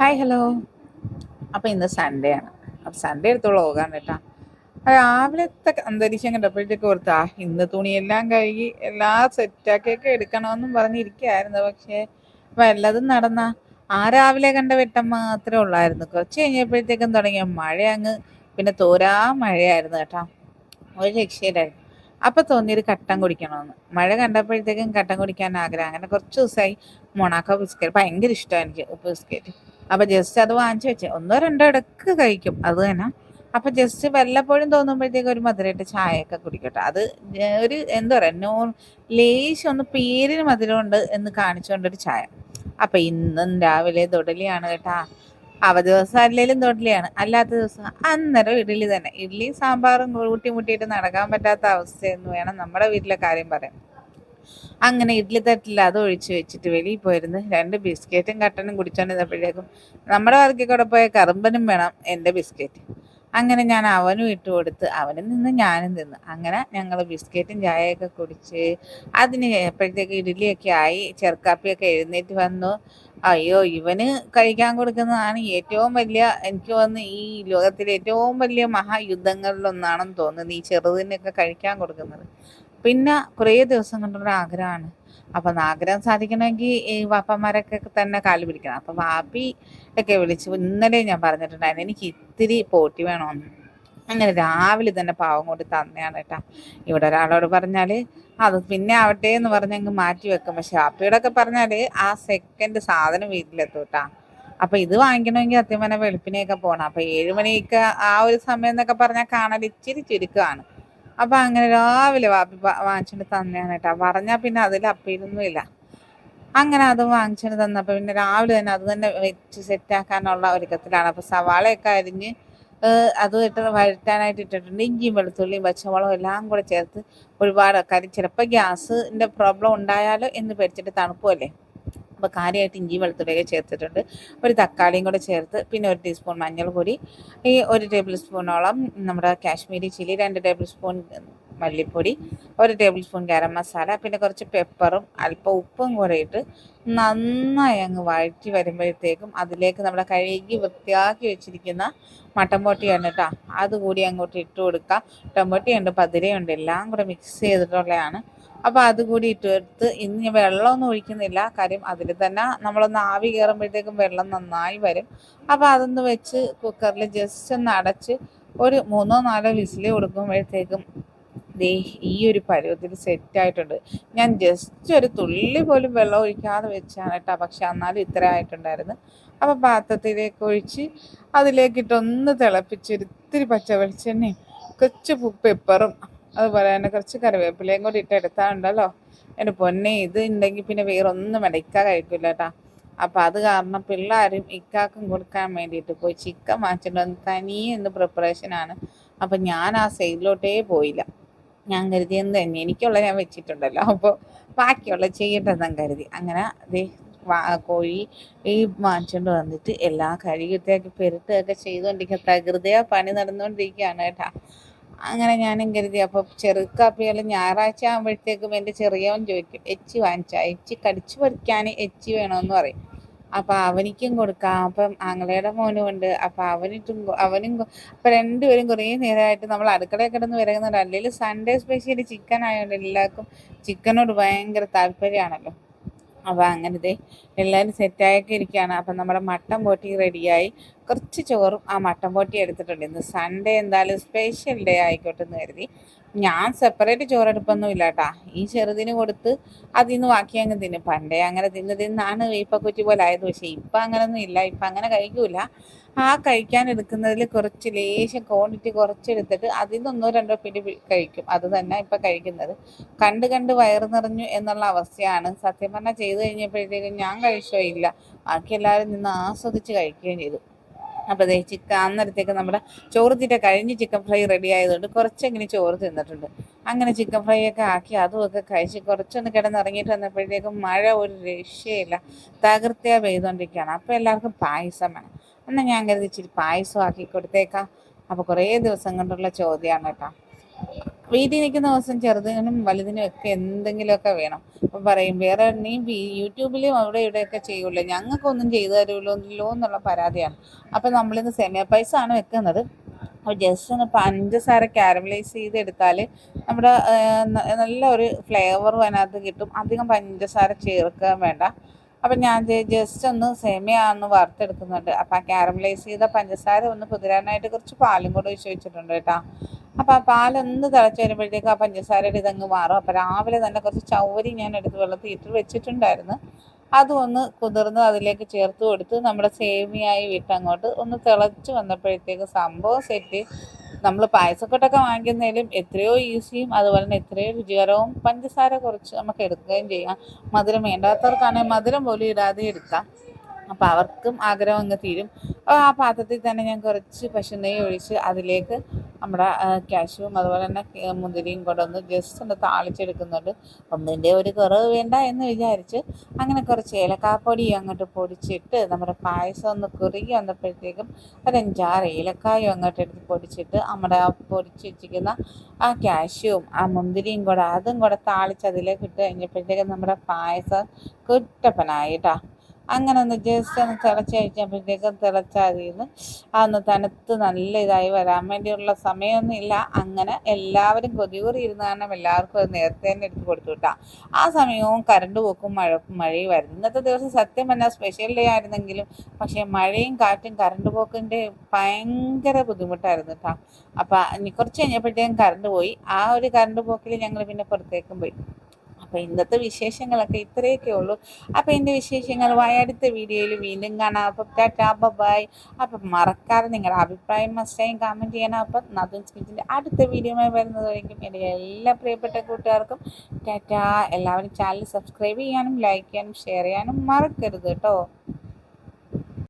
Hi hello. അപ്പോൾ ഇന്ന് Sunday ആണ്. അപ്പോൾ സൺഡേ എടുത്തോളൂ വ്ളോഗാണ് കേട്ടോ. രാവിലത്തെ അന്തരീക്ഷം കണ്ടപ്പോഴത്തേക്ക് ഓർത്താ ഇന്ന് തുണിയെല്ലാം കഴുകി എല്ലാം സെറ്റാക്കിയൊക്കെ എടുക്കണമെന്നും പറഞ്ഞിരിക്കുകയായിരുന്നു. പക്ഷേ വല്ലതും നടന്ന ആ രാവിലെ കണ്ട വെട്ടം മാത്രമേ ഉള്ളായിരുന്നു. കുറച്ച് കഴിഞ്ഞപ്പോഴത്തേക്കും തുടങ്ങിയ മഴ അങ്ങ് പിന്നെ തോരാ മഴയായിരുന്നു കേട്ടോ. ഒരു രക്ഷയിലായിരുന്നു. അപ്പം തോന്നിയൊരു കട്ടൻ കുടിക്കണമെന്ന്. മഴ കണ്ടപ്പോഴത്തേക്കും കട്ടൻ കുടിക്കാൻ ആഗ്രഹം. അങ്ങനെ കുറച്ച് ദിവസമായി മൊണാക്കോ ബിസ്ക്കറ്റ് ഭയങ്കര ഇഷ്ടമാണ് എനിക്ക്, ഉപ്പ് ബിസ്ക്കറ്റ്. അപ്പം ജസ്റ്റ് അത് വാങ്ങിച്ചു വെച്ചേ, ഒന്നോ രണ്ടോ ഇടക്ക് കഴിക്കും അത് തന്നെ. അപ്പം ജസ്റ്റ് വല്ലപ്പോഴും തോന്നുമ്പോഴത്തേക്കും ഒരു മധുരമായിട്ട് ചായയൊക്കെ കുടിക്കട്ടെ. അത് ഒരു എന്താ പറയുക, ലേശം ഒന്ന് പേരിന് മധുരമുണ്ട് എന്ന് കാണിച്ചുകൊണ്ടൊരു ചായ. അപ്പം ഇന്നും രാവിലെ തൊടലിയാണ് കേട്ടാ. അവധി ദിവസം അല്ലെങ്കിലും തൊടലിയാണ്, അല്ലാത്ത ദിവസം അന്നേരം ഇഡ്ഡലി തന്നെ. ഇഡ്ഡലിയും സാമ്പാറും കൂട്ടിമുട്ടിയിട്ട് നടക്കാൻ പറ്റാത്ത അവസ്ഥയെന്ന് വേണം നമ്മുടെ വീട്ടിലെ കാര്യം പറയാൻ. അങ്ങനെ ഇഡ്ഡലി തട്ടിൽ അത് ഒഴിച്ച് വെച്ചിട്ട് വെളിയിൽ പോയിരുന്നു 2 ബിസ്ക്കറ്റും കട്ടനും കുടിച്ചോണ്ടിരുന്നപ്പോഴേക്കും നമ്മുടെ വർക്കിൽ കൂടെ പോയ കറുമ്പനും വേണം എൻ്റെ ബിസ്ക്കറ്റ്. അങ്ങനെ ഞാൻ അവനും ഇട്ട് കൊടുത്ത്, അവനും നിന്ന് ഞാനും തിന്ന്. അങ്ങനെ ഞങ്ങൾ ബിസ്ക്കറ്റും ചായയൊക്കെ കുടിച്ച് അതിന് എപ്പോഴത്തേക്ക് ഇഡ്ഡലിയൊക്കെ ആയി, ചെറുക്കാപ്പിയൊക്കെ എഴുന്നേറ്റ് വന്നു. അയ്യോ, ഇവന് കഴിക്കാൻ കൊടുക്കുന്നതാണ് ഏറ്റവും വലിയ, എനിക്ക് തോന്നുന്നു ഈ ലോകത്തിലെ ഏറ്റവും വലിയ മഹായുദ്ധങ്ങളിലൊന്നാണെന്ന് തോന്നുന്നു ഈ ചെറുതിനൊക്കെ കഴിക്കാൻ കൊടുക്കുന്നത്. പിന്നെ കുറേ ദിവസം കൊണ്ടുള്ള ആഗ്രഹമാണ്. അപ്പം ആഗ്രഹം സാധിക്കണമെങ്കിൽ ഈ വാപ്പന്മാരൊക്കെ തന്നെ കാല് പിടിക്കണം. അപ്പം വാപ്പി ഒക്കെ വിളിച്ചു. ഇന്നലെ ഞാൻ പറഞ്ഞിട്ടുണ്ടായിരുന്നു എനിക്ക് ഇത്തിരി പോറ്റി വേണമെന്ന്. അങ്ങനെ രാവിലെ തന്നെ പാവം കൊണ്ട് തന്നെയാണ് കേട്ടോ. ഇവിടെ ഒരാളോട് പറഞ്ഞാൽ അത് പിന്നെ ആവട്ടെ എന്ന് പറഞ്ഞങ്ങ് മാറ്റി വെക്കും. പക്ഷെ വാപ്പിയോടൊക്കെ പറഞ്ഞാൽ ആ സെക്കൻഡ് സാധനം വീട്ടിലെത്തും കേട്ടോ. അപ്പം ഇത് വാങ്ങിക്കണമെങ്കിൽ സത്യം പറഞ്ഞാൽ വെളുപ്പിനെയൊക്കെ പോകണം. അപ്പം 7 മണിയൊക്കെ ആ ഒരു സമയം എന്നൊക്കെ പറഞ്ഞാൽ കാണാൻ ഇച്ചിരി ചുരുക്കമാണ്. അപ്പം അങ്ങനെ രാവിലെ വാപ്പി വാങ്ങിച്ചുകൊണ്ട് തന്നെയാണ് കേട്ടോ. പറഞ്ഞാൽ പിന്നെ അതിൽ അപ്പീലൊന്നുമില്ല. അങ്ങനെ അത് വാങ്ങിച്ചുകൊണ്ട് തന്നപ്പോൾ പിന്നെ രാവിലെ തന്നെ അത് തന്നെ വെച്ച് സെറ്റാക്കാനുള്ള ഒരുക്കത്തിലാണ്. അപ്പോൾ സവാളയൊക്കെ അരിഞ്ഞ് അത് ഇട്ട് വഴറ്റാനായിട്ട് ഇട്ടിട്ടുണ്ട്. ഇഞ്ചിയും വെളുത്തുള്ളിയും പച്ചമുളകും എല്ലാം കൂടെ ചേർത്ത് ഒരുപാട് കാര്യം ചിലപ്പോൾ ഗ്യാസിൻ്റെ പ്രോബ്ലം ഉണ്ടായാലോ എന്ന് പേടിച്ചിട്ട്, തണുപ്പല്ലേ. അപ്പോൾ കാര്യമായിട്ട് ഇഞ്ചി വെളുത്തുള്ളിയൊക്കെ ചേർത്തിട്ടുണ്ട്. ഒരു തക്കാളിയും കൂടെ ചേർത്ത്, പിന്നെ 1 ടീസ്പൂൺ മഞ്ഞൾപ്പൊടി, ഈ 1 ടേബിൾ സ്പൂണോളം നമ്മുടെ കാശ്മീരി ചില്ലി, 2 ടേബിൾ സ്പൂൺ മല്ലിപ്പൊടി, 1 ടേബിൾ സ്പൂൺ ഗരം മസാല, പിന്നെ കുറച്ച് പെപ്പറും അല്പം ഉപ്പും കൂടെ ഇട്ട് നന്നായി അങ്ങ് വഴറ്റി വരുമ്പോഴത്തേക്കും അതിലേക്ക് നമ്മുടെ കഴുകി വൃത്തിയാക്കി വെച്ചിരിക്കുന്ന മട്ടൻ പൊട്ടിയാണ് കേട്ടോ, അതുകൂടി അങ്ങോട്ട് ഇട്ട് കൊടുക്കാം. ടൊമാറ്റോയുണ്ട്, പതിരയുണ്ട്, എല്ലാം കൂടെ മിക്സ് ചെയ്തിട്ടുള്ളതാണ്. അപ്പോൾ അതുകൂടി ഇട്ട് കൊടുത്ത്, ഇന്ന് ഞാൻ വെള്ളമൊന്നും ഒഴിക്കുന്നില്ല. കാര്യം അതിൽ തന്നെ നമ്മളൊന്ന് ആവി കയറുമ്പോഴത്തേക്കും വെള്ളം നന്നായി വരും. അപ്പോൾ അതൊന്ന് വെച്ച് കുക്കറിൽ ജസ്റ്റ് ഒന്ന് അടച്ച് ഒരു 3-4 വിസിൽ കൊടുക്കുമ്പോഴത്തേക്കും ദേ ഈ ഒരു പരുവത്തിൽ സെറ്റായിട്ടുണ്ട്. ഞാൻ ജസ്റ്റ് ഒരു തുള്ളി പോലും വെള്ളം ഒഴിക്കാതെ വെച്ചാണ് കേട്ടോ. പക്ഷെ എന്നാലും ഇത്ര ആയിട്ടുണ്ടായിരുന്നു. അപ്പോൾ പാത്രത്തിലേക്ക് ഒഴിച്ച് അതിലേക്കിട്ടൊന്ന് തിളപ്പിച്ച് ഒരിത്തിരി പച്ച വെളിച്ചെണ്ണയും കുറച്ച് പെപ്പറും അതുപോലെ തന്നെ കുറച്ച് കറിവേപ്പിലയും കൂടി എടുത്താലുണ്ടല്ലോ എൻ്റെ പൊന്നെ, ഇത് ഉണ്ടെങ്കിൽ പിന്നെ വേറൊന്നും വേണ്ട, ഇക്ക കഴിക്കില്ല കേട്ടോ. അപ്പോൾ അത് കാരണം പിള്ളേരും ഇക്കാക്കും കൊടുക്കാൻ വേണ്ടിയിട്ട് പോയി ചിക്കൻ വാങ്ങിച്ചിട്ട് വന്ന് തനിയെ ഇന്ന് പ്രിപ്പറേഷനാണ്. അപ്പം ഞാൻ ആ സൈഡിലോട്ടേ പോയില്ല. ഞാൻ കരുതിയെന്ന് തന്നെ എനിക്കുള്ള ഞാൻ വെച്ചിട്ടുണ്ടല്ലോ, അപ്പോൾ ബാക്കിയുള്ള ചെയ്യട്ടെന്നും കരുതി. അങ്ങനെ ദേ കോഴി ഈ വാങ്ങിച്ചുകൊണ്ട് വന്നിട്ട് എല്ലാം കഴുകിയൊക്കെ പെരുട്ടുകയൊക്കെ ചെയ്തുകൊണ്ടിരിക്കുക. തകൃതിയാ പണി നടന്നുകൊണ്ടിരിക്കുകയാണ് കേട്ടോ. അങ്ങനെ ഞാനും കരുതി. അപ്പോൾ ചെറുക്കാപ്പിയെല്ലാം ഞായറാഴ്ച ആകുമ്പോഴത്തേക്കും എൻ്റെ ചെറിയവൻ ചോദിക്കും, എച്ചി വാങ്ങിച്ചാൽ, എച്ചി കടിച്ചു പറിക്കാൻ എച്ചി വേണമെന്ന് പറയും. അപ്പം അവനിക്കും കൊടുക്കാം. അപ്പം ആങ്ങളയുടെ മോനും ഉണ്ട്. അപ്പം അവനും അപ്പം രണ്ടുപേരും കുറേ നേരമായിട്ട് നമ്മൾ അടുക്കളയിൽ കിടന്ന് വിറകുന്നുണ്ട്. അല്ലെങ്കിൽ സൺഡേ സ്പെഷ്യലി ചിക്കൻ ആയതുകൊണ്ട് എല്ലാവർക്കും ചിക്കനോട് ഭയങ്കര താല്പര്യമാണല്ലോ. അപ്പോൾ അങ്ങനത്തെ എല്ലാവരും സെറ്റായൊക്കെ ഇരിക്കുകയാണ്. അപ്പം നമ്മുടെ മട്ടൻ പോട്ടി റെഡിയായി. കുറച്ച് ചോറും ആ മട്ടൻ പോട്ടി എടുത്തിട്ടുണ്ട്. ഇന്ന് സൺഡേ എന്തായാലും സ്പെഷ്യൽ ഡേ ആയിക്കോട്ടെ എന്ന് കരുതി. ഞാൻ സെപ്പറേറ്റ് ചോറെടുപ്പൊന്നുമില്ല കേട്ടോ. ഈ ചെറുതിന് കൊടുത്ത് അതിൽ നിന്ന് ബാക്കി അങ്ങ് തിന്നും. പണ്ടേ അങ്ങനെ തിന്നാണ് വേപ്പക്കുറ്റി പോലെ ആയത്. പക്ഷേ ഇപ്പം അങ്ങനെയൊന്നും ഇല്ല. ഇപ്പം അങ്ങനെ കഴിക്കൂല. ആ കഴിക്കാൻ എടുക്കുന്നതിൽ കുറച്ച് ലേശം ക്വാണ്ടിറ്റി കുറച്ചെടുത്തിട്ട് അതിൽ നിന്ന് 1-2 പിടി കഴിക്കും. അത് തന്നെ ഇപ്പം കഴിക്കുന്നത്. കണ്ട് കണ്ട് വയറ് നിറഞ്ഞു എന്നുള്ള അവസ്ഥയാണ്. സത്യം പറഞ്ഞാൽ ചെയ്ത് കഴിഞ്ഞപ്പോഴത്തേക്കും ഞാൻ കഴിച്ചോ ഇല്ല, ബാക്കി എല്ലാവരും നിന്ന് ആസ്വദിച്ച് കഴിക്കുകയും ചെയ്തു. അപ്പോൾ അതേ ചിക്കൻ അന്നേരത്തേക്ക് നമ്മുടെ ചോറ് തീറ്റ കഴിഞ്ഞ് ചിക്കൻ ഫ്രൈ റെഡി ആയതുകൊണ്ട് കുറച്ചെങ്ങനെ ചോറ് തിന്നിട്ടുണ്ട്. അങ്ങനെ ചിക്കൻ ഫ്രൈ ഒക്കെ ആക്കി അതുമൊക്കെ കഴിച്ച് കുറച്ചൊന്ന് കിടന്നിറങ്ങിയിട്ട് വന്നപ്പോഴത്തേക്കും മഴ ഒരു രക്ഷയില്ല, തകൃത്യ പെയ്തുകൊണ്ടിരിക്കുകയാണ്. അപ്പോൾ എല്ലാവർക്കും പായസം വേണം. എന്നാൽ ഞാൻ കരുതി ഇച്ചിരി പായസം ആക്കി കൊടുത്തേക്കാം. അപ്പോൾ കുറേ ദിവസം കൊണ്ടുള്ള ചോദ്യമാണ് കേട്ടോ. വീട്ടിൽ നിൽക്കുന്ന ദിവസം ചെറുതിനും വലുതിനും ഒക്കെ എന്തെങ്കിലുമൊക്കെ വേണം. അപ്പം പറയും വേറെ നീ യൂട്യൂബിലും അവിടെ ഇവിടെയൊക്കെ ചെയ്യുമല്ലോ, ഞങ്ങൾക്കൊന്നും ചെയ്തു തരുമല്ലോ എന്നുള്ള പരാതിയാണ്. അപ്പം നമ്മളിന്ന് സെമിയ പൈസ ആണ് വെക്കുന്നത്. അപ്പോൾ ജസ്റ്റ് ഒന്ന് പഞ്ചസാര കാരമലൈസ് ചെയ്തെടുത്താൽ നമ്മുടെ നല്ല ഒരു ഫ്ലേവറും അതിനകത്ത് കിട്ടും. അധികം പഞ്ചസാര ചേർക്കാൻ വേണ്ട. അപ്പം ഞാൻ ജസ്റ്റ് ഒന്ന് സേമിയ ഒന്ന് വറുത്തെടുക്കുന്നുണ്ട്. അപ്പം ആ കാരമലൈസ് ചെയ്ത പഞ്ചസാര ഒന്ന് കുതിരാനായിട്ട് കുറച്ച് പാലും കൂടെ ഒഴിച്ച് വെച്ചിട്ടുണ്ട് കേട്ടോ. അപ്പോൾ ആ പാലൊന്ന് തിളച്ച് വരുമ്പോഴത്തേക്ക് ആ പഞ്ചസാരയുടെ ഇതങ്ങ് മാറും. അപ്പോൾ രാവിലെ തന്നെ കുറച്ച് ചവ്വരി ഞാൻ എടുത്ത് വെള്ളത്തിൽ ഇട്ട് വെച്ചിട്ടുണ്ടായിരുന്നു. അതും ഒന്ന് കുതിർന്ന് അതിലേക്ക് ചേർത്ത് കൊടുത്ത് നമ്മുടെ സേമിയായി വിട്ടങ്ങോട്ട് ഒന്ന് തിളച്ച് വന്നപ്പോഴത്തേക്ക് സംഭവം സെറ്റ്. നമ്മൾ പായസക്കൊട്ടൊക്കെ വാങ്ങിക്കുന്നതിലും എത്രയോ ഈസിയും അതുപോലെ തന്നെ എത്രയോ രുചികരവും. പഞ്ചസാര കുറച്ച് നമുക്ക് എടുക്കുകയും ചെയ്യാം. മധുരം വേണ്ടാത്തവർക്കാണെങ്കിൽ മധുരം പോലും ഇടാതെ എടുക്കാം. അപ്പോൾ അവർക്കും ആഗ്രഹം അങ്ങ് തീരും. ആ പാത്രത്തിൽ തന്നെ ഞാൻ കുറച്ച് പശുനെയ്യ് ഒഴിച്ച് അതിലേക്ക് നമ്മുടെ കാഷ്യൂവും അതുപോലെ തന്നെ മുന്തിരിയും കൂടെ ഒന്ന് ജസ്റ്റ് ഒന്ന് താളിച്ചെടുക്കുന്നുണ്ട്. ഒന്നിൻ്റെ ഒരു കുറവ് വേണ്ട എന്ന് വിചാരിച്ച് അങ്ങനെ കുറച്ച് ഏലക്കാപ്പൊടി അങ്ങോട്ട് പൊടിച്ചിട്ട് നമ്മുടെ പായസം ഒന്ന് കുറുകി വന്നപ്പോഴത്തേക്കും ഒരു 5-6 ഏലക്കായും അങ്ങോട്ട് എടുത്ത് പൊടിച്ചിട്ട് നമ്മുടെ ആ പൊടിച്ച് വെച്ചിരിക്കുന്ന ആ കാഷ്യൂവും ആ മുന്തിരിയും കൂടെ അതും കൂടെ താളിച്ച് അതിലേക്ക് ഇട്ട് കഴിഞ്ഞപ്പോഴത്തേക്കും നമ്മുടെ പായസം കുറ്റപ്പനായിട്ടാ. അങ്ങനെ ഒന്ന് ജസ്റ്റ് ഒന്ന് തിളച്ച് കഴിച്ചപ്പോഴത്തേക്കും തിളച്ചതിന്ന് അതൊന്ന് തണുത്ത് നല്ല ഇതായി വരാൻ വേണ്ടിയുള്ള സമയമൊന്നും ഇല്ല. അങ്ങനെ എല്ലാവരും കൊതിയൂറി ഇരുന്ന് കാരണം എല്ലാവർക്കും അത് നേരത്തെ തന്നെ എടുത്ത് കൊടുത്തു വിട്ടാ. ആ സമയവും കറണ്ട് പോക്കും മഴയും ആയിരുന്നു. ഇന്നത്തെ ദിവസം സത്യം പറഞ്ഞാൽ സ്പെഷ്യൽ ഡേ ആയിരുന്നെങ്കിലും പക്ഷേ മഴയും കാറ്റും കറണ്ട് പോക്കിൻ്റെ ഭയങ്കര ബുദ്ധിമുട്ടായിരുന്നു കേട്ടോ. അപ്പം ഇനി കുറച്ച് കഴിഞ്ഞപ്പോഴത്തേക്കും കറണ്ട് പോയി. ആ ഒരു കറണ്ട് പോക്കിൽ ഞങ്ങൾ പിന്നെ പുറത്തേക്കും പോയി. അപ്പോൾ ഇന്നത്തെ വിശേഷങ്ങളൊക്കെ ഇത്രയൊക്കെ ഉള്ളൂ. അപ്പോൾ എൻ്റെ വിശേഷങ്ങൾ അടുത്ത വീഡിയോയിൽ വീണ്ടും കാണാം. അപ്പം ടാറ്റാ ബൈ. അപ്പം മറക്കാതെ നിങ്ങളുടെ അഭിപ്രായം മസ്റ്റായും കമൻറ്റ് ചെയ്യണം. അപ്പം നദൂൻസ് കിച്ചൻ്റെ അടുത്ത വീഡിയോയുമായി വരുന്നതായിരിക്കും. എൻ്റെ എല്ലാ പ്രിയപ്പെട്ട കൂട്ടുകാർക്കും ടാറ്റാ. എല്ലാവരും ചാനൽ സബ്സ്ക്രൈബ് ചെയ്യാനും ലൈക്ക് ചെയ്യാനും ഷെയർ ചെയ്യാനും മറക്കരുത് കേട്ടോ.